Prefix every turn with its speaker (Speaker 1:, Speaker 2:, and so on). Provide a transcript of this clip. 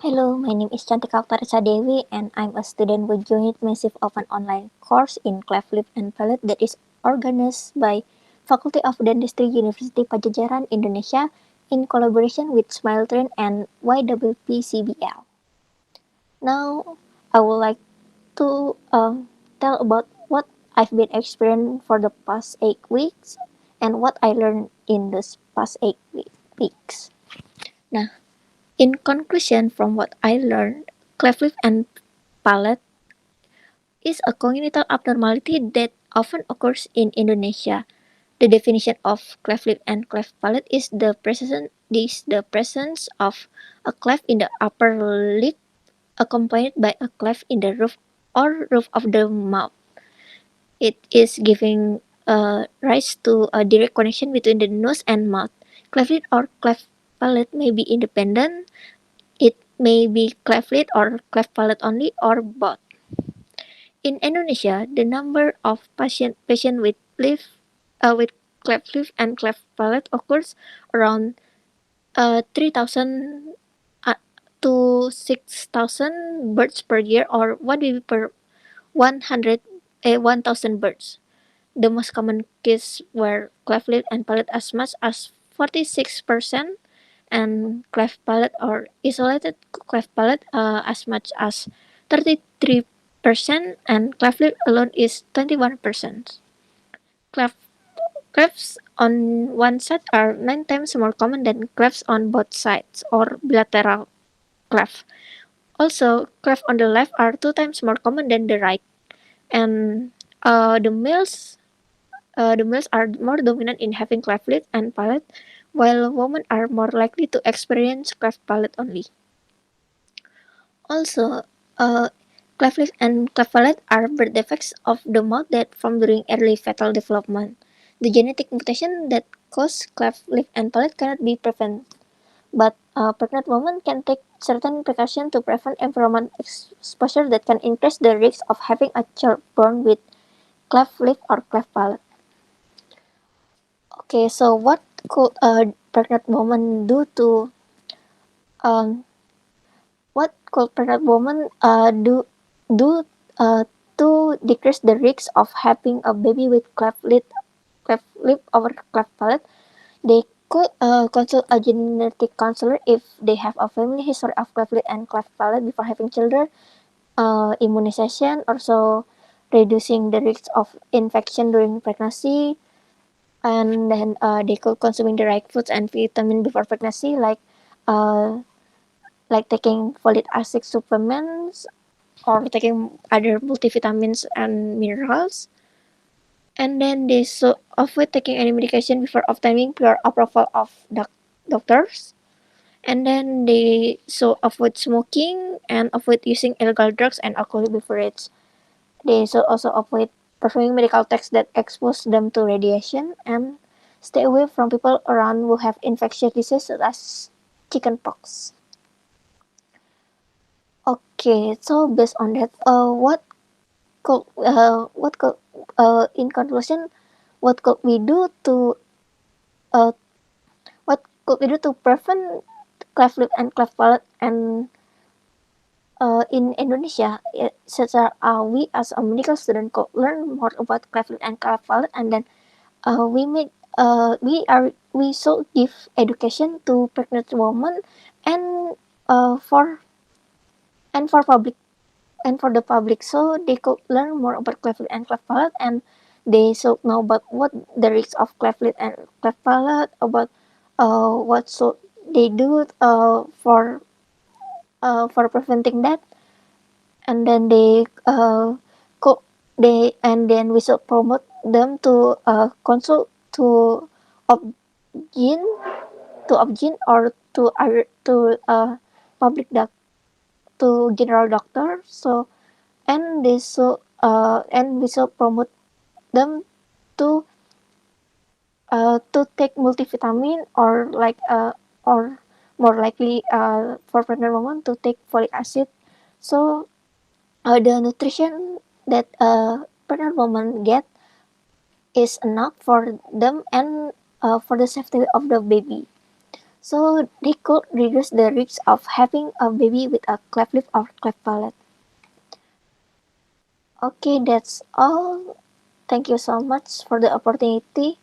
Speaker 1: Hello, my name is Cantika Clarissa Dewi and I'm a student with Unit Massive of an online course in Cleft Lip and Palate that is organized by Faculty of Dentistry University Pajajaran, Indonesia in collaboration with Smile Train and YWPCBL. Now, I would like to tell about what I've been experiencing for the past 8 weeks and what I learned in this past weeks. Nah, in conclusion, from what I learned, cleft lip and palate is a congenital abnormality that often occurs in Indonesia. The definition of cleft lip and cleft palate is the presence of a cleft in the upper lip accompanied by a cleft in the roof of the mouth. It is giving rise to a direct connection between the nose and mouth. Cleft lip or cleft palate may be independent. It may be cleft lid or cleft palate only or both. In Indonesia, the number of patient with cleft lip and cleft palate occurs around 3,000 to 6,000 birds per year, or 1 baby per 1,000 birds. The most common cases were cleft lip and palate as much as 46%, and cleft palate or isolated cleft palate as much as 33%, and cleft lip alone is 21%. Cleft, clefts on one side are 9 times more common than clefts on both sides or bilateral cleft. Also, cleft on the left are 2 times more common than the right, and the males are more dominant in having cleft lip and palate, while women are more likely to experience cleft palate only. Also, uh, cleft lip and cleft palate are birth defects of the mouth that form during early fetal development. The genetic mutation that cause cleft lip and palate cannot be prevented, but pregnant women can take certain precautions to prevent environment exposure that can increase the risk of having a child born with cleft lip or cleft palate. Okay, so what could a pregnant woman do to um, what could pregnant women do uh, to decrease the risk of having a baby with cleft lip or cleft palate? They could consult a genetic counselor if they have a family history of cleft lip and cleft palate before having children. Immunization also reducing the risk of infection during pregnancy, and then they could consuming the right foods and vitamin before pregnancy, uh, taking folic acid supplements or taking other multivitamins and minerals. And then they should avoid taking any medication before obtaining prior approval of doctors. And then they should avoid smoking and avoid using illegal drugs and alcoholic beverages. They should also avoid performing medical tests that expose them to radiation, and stay away from people around who have infectious diseases such as chickenpox. Okay, so based on that, what could in conclusion, what could we do to uh, prevent cleft lip and cleft palate and in Indonesia, such as we as a medical student could learn more about cleft lip and cleft palate, and then we make we should give education to pregnant women and for public and for the public, so they could learn more about cleft lip and cleft palate, and they should know about what the risks of cleft lip and cleft palate, about what should they do for preventing that, and then we should promote them to consult to obgyn or to public to general doctor. So and we should promote them to take multivitamin, or more likely for pregnant women to take folic acid. So the nutrition that pregnant women get is enough for them and for the safety of the baby. so they could reduce the risk of having a baby with a cleft lip or cleft palate. Okay, that's all. Thank you so much for the opportunity.